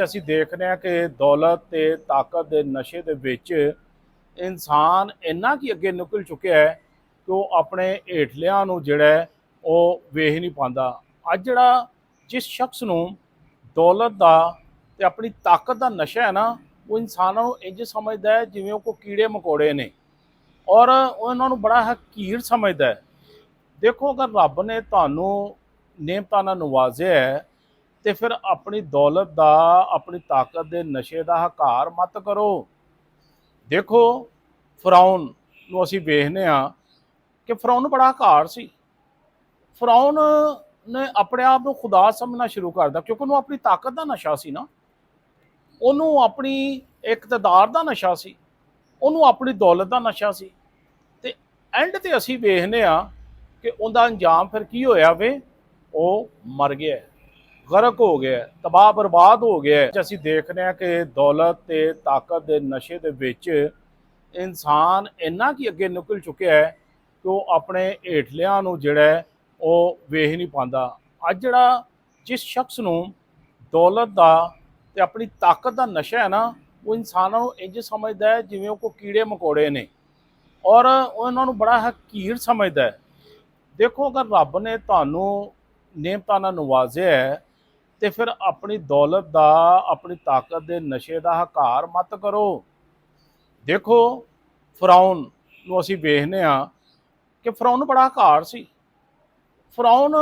ਅਸੀਂ ਦੇਖ ਰਹੇ ਹਾਂ ਕਿ ਦੌਲਤ ਤੇ ਤਾਕਤ ਦੇ ਨਸ਼ੇ ਦੇ ਵਿੱਚ ਇਨਸਾਨ ਇੰਨਾ ਕੀ ਅੱਗੇ ਨਿਕਲ ਚੁੱਕਿਆ ਹੈ ਕਿ ਉਹ ਆਪਣੇ ਹੇਠਲਿਆਂ ਨੂੰ ਜਿਹੜਾ ਹੈ ਉਹ ਵੇਖ ਨਹੀਂ ਪਾਉਂਦਾ। ਅੱਜ ਜਿਹੜਾ ਜਿਸ ਸ਼ਖਸ ਨੂੰ ਦੌਲਤ ਦਾ ਤੇ ਆਪਣੀ ਤਾਕਤ ਦਾ ਨਸ਼ਾ ਹੈ ਨਾ, ਉਹ ਇਨਸਾਨਾਂ ਨੂੰ ਇੰਝ ਸਮਝਦਾ ਹੈ ਜਿਵੇਂ ਉਹ ਕੋਈ ਕੀੜੇ ਮਕੌੜੇ ਨੇ, ਔਰ ਉਹਨਾਂ ਨੂੰ ਬੜਾ ਹਕੀਰ ਸਮਝਦਾ ਹੈ। ਦੇਖੋ, ਅਗਰ ਰੱਬ ਨੇ ਤੁਹਾਨੂੰ ਨੇਮਤਾਂ ਨਾਲ ਨਵਾਜ਼ਿਆ ਹੈ ਤੇ ਫਿਰ ਆਪਣੀ ਦੌਲਤ ਦਾ, ਆਪਣੀ ਤਾਕਤ ਦੇ ਨਸ਼ੇ ਦਾ ਹੰਕਾਰ ਮਤ ਕਰੋ। ਦੇਖੋ, ਫਿਰੌਨ ਨੂੰ ਅਸੀਂ ਵੇਖਦੇ ਹਾਂ ਕਿ ਫਿਰੌਨ ਨੂੰ ਬੜਾ ਹੰਕਾਰ ਸੀ। ਫਿਰੌਨ ਨੇ ਆਪਣੇ ਆਪ ਨੂੰ ਖੁਦਾ ਸਮਝਣਾ ਸ਼ੁਰੂ ਕਰ ਦਿੱਤਾ, ਕਿਉਂਕਿ ਉਹਨੂੰ ਆਪਣੀ ਤਾਕਤ ਦਾ ਨਸ਼ਾ ਸੀ ਨਾ, ਉਹਨੂੰ ਆਪਣੀ ਇਕਤਦਾਰ ਦਾ ਨਸ਼ਾ ਸੀ, ਉਹਨੂੰ ਆਪਣੀ ਦੌਲਤ ਦਾ ਨਸ਼ਾ ਸੀ। ਤੇ ਐਂਡ ਤੇ ਅਸੀਂ ਵੇਖਦੇ ਹਾਂ ਕਿ ਉਹਦਾ ਅੰਜਾਮ ਫਿਰ ਕੀ ਹੋਇਆ ਵੇ, ਉਹ ਮਰ ਗਿਆ, ਗਰਕ ਹੋ ਗਿਆ, ਤਬਾਹ ਬਰਬਾਦ ਹੋ ਗਿਆ। ਅਸੀਂ ਦੇਖ ਰਹੇ ਹਾਂ ਕਿ ਦੌਲਤ ਤੇ ਤਾਕਤ ਦੇ ਨਸ਼ੇ ਦੇ ਵਿੱਚ ਇਨਸਾਨ ਇੰਨਾ ਕੀ ਅੱਗੇ ਨਿਕਲ ਚੁੱਕਿਆ ਹੈ ਕਿ ਉਹ ਆਪਣੇ ਹੇਠਲਿਆਂ ਨੂੰ ਜਿਹੜਾ ਹੈ ਉਹ ਵੇਖ ਨਹੀਂ ਪਾਉਂਦਾ। ਅੱਜ ਜਿਹੜਾ ਜਿਸ ਸ਼ਖਸ ਨੂੰ ਦੌਲਤ ਦਾ ਤੇ ਆਪਣੀ ਤਾਕਤ ਦਾ ਨਸ਼ਾ ਹੈ ਨਾ, ਉਹ ਇਨਸਾਨਾਂ ਨੂੰ ਇੰਝ ਸਮਝਦਾ ਹੈ ਜਿਵੇਂ ਉਹ ਕੋਈ ਕੀੜੇ ਮਕੌੜੇ ਨੇ, ਔਰ ਉਹਨਾਂ ਨੂੰ ਬੜਾ ਹਕੀਰ ਸਮਝਦਾ ਹੈ। ਦੇਖੋ, ਅਗਰ ਰੱਬ ਨੇ ਤੁਹਾਨੂੰ ਨੇਮਤਾਂ ਨਾਲ ਨਵਾਜ਼ਿਆ ਹੈ ਤੇ ਫਿਰ ਆਪਣੀ ਦੌਲਤ ਦਾ, ਆਪਣੀ ਤਾਕਤ ਦੇ ਨਸ਼ੇ ਦਾ ਹੰਕਾਰ ਮਤ ਕਰੋ। ਦੇਖੋ, ਫਿਰੌਨ ਨੂੰ ਅਸੀਂ ਵੇਖਦੇ ਹਾਂ ਕਿ ਫਿਰੌਨ ਨੂੰ ਬੜਾ ਹੰਕਾਰ ਸੀ। ਫਿਰੌਨ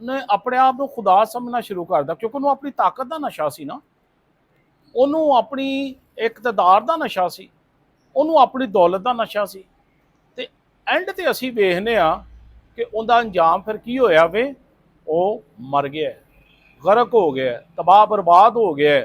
ਨੇ ਆਪਣੇ ਆਪ ਨੂੰ ਖੁਦਾ ਸਮਝਣਾ ਸ਼ੁਰੂ ਕਰ ਦਿੱਤਾ, ਕਿਉਂਕਿ ਉਹਨੂੰ ਆਪਣੀ ਤਾਕਤ ਦਾ ਨਸ਼ਾ ਸੀ ਨਾ, ਉਹਨੂੰ ਆਪਣੀ ਇਕਤਦਾਰ ਦਾ ਨਸ਼ਾ ਸੀ, ਉਹਨੂੰ ਆਪਣੀ ਦੌਲਤ ਦਾ ਨਸ਼ਾ ਸੀ। ਤੇ ਐਂਡ ਤੇ ਅਸੀਂ ਵੇਖਦੇ ਹਾਂ ਕਿ ਉਹਦਾ ਅੰਜਾਮ ਫਿਰ ਕੀ ਹੋਇਆ ਵੇ, ਉਹ ਮਰ ਗਿਆ, ਗਰਕ ਹੋ ਗਿਆ, ਤਬਾਹ ਬਰਬਾਦ ਹੋ ਗਿਆ।